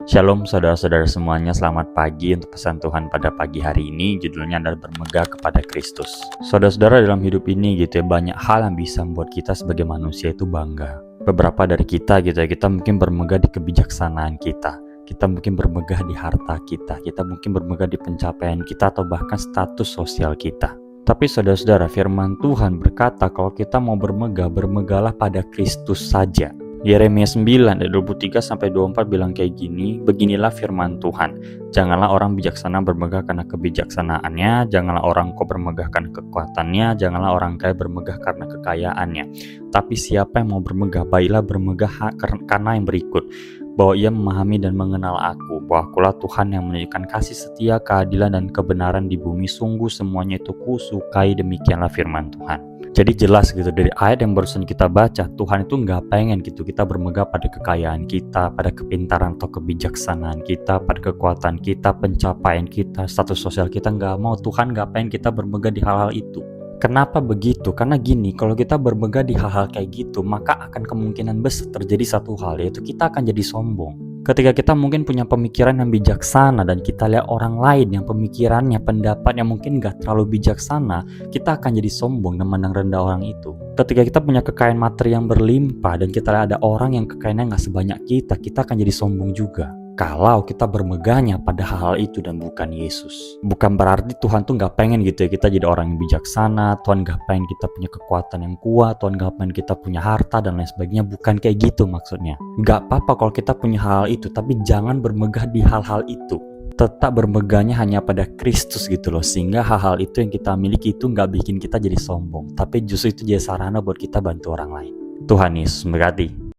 Shalom saudara-saudara semuanya, selamat pagi. Untuk pesan Tuhan pada pagi hari ini judulnya adalah bermegah kepada Kristus. Saudara-saudara, dalam hidup ini gitu ya, banyak hal yang bisa membuat kita sebagai manusia itu bangga. Beberapa dari kita gitu ya, kita mungkin bermegah di kebijaksanaan kita. Kita mungkin bermegah di harta kita. Kita mungkin bermegah di pencapaian kita atau bahkan status sosial kita. Tapi saudara-saudara, firman Tuhan berkata kalau kita mau bermegah, bermegahlah pada Kristus saja. Yeremia 9 ayat 23-24 bilang kayak gini, beginilah firman Tuhan, janganlah orang bijaksana bermegah karena kebijaksanaannya, janganlah orang kaya bermegah karena kekuatannya, janganlah orang kaya bermegah karena kekayaannya. Tapi siapa yang mau bermegah, baiklah bermegah karena yang berikut, bahwa ia memahami dan mengenal aku, bahwa akulah Tuhan yang menunjukkan kasih setia, keadilan dan kebenaran di bumi, sungguh semuanya itu kusukai, demikianlah firman Tuhan. Jadi jelas gitu dari ayat yang barusan kita baca, Tuhan itu nggak pengen gitu kita bermegah pada kekayaan kita, pada kepintaran atau kebijaksanaan kita, pada kekuatan kita, pencapaian kita, status sosial kita. Nggak mau. Tuhan nggak pengen kita bermegah di hal-hal itu. Kenapa begitu? Karena gini, kalau kita bermegah di hal-hal kayak gitu, maka akan kemungkinan besar terjadi satu hal, yaitu kita akan jadi sombong. Ketika kita mungkin punya pemikiran yang bijaksana dan kita lihat orang lain yang pemikirannya, pendapatnya mungkin gak terlalu bijaksana, kita akan jadi sombong dan memandang rendah orang itu. Ketika kita punya kekayaan materi yang berlimpah dan kita lihat ada orang yang kekayaannya gak sebanyak kita akan jadi sombong juga. Kalau kita bermegahnya pada hal-hal itu dan bukan Yesus. Bukan berarti Tuhan tuh gak pengen gitu ya kita jadi orang yang bijaksana, Tuhan gak pengen kita punya kekuatan yang kuat, Tuhan gak pengen kita punya harta dan lain sebagainya. Bukan kayak gitu maksudnya. Gak apa-apa kalau kita punya hal itu, tapi jangan bermegah di hal-hal itu. Tetap bermegahnya hanya pada Kristus gitu loh, sehingga hal-hal itu yang kita miliki itu gak bikin kita jadi sombong, tapi justru itu jadi sarana buat kita bantu orang lain. Tuhan Yesus memberkati.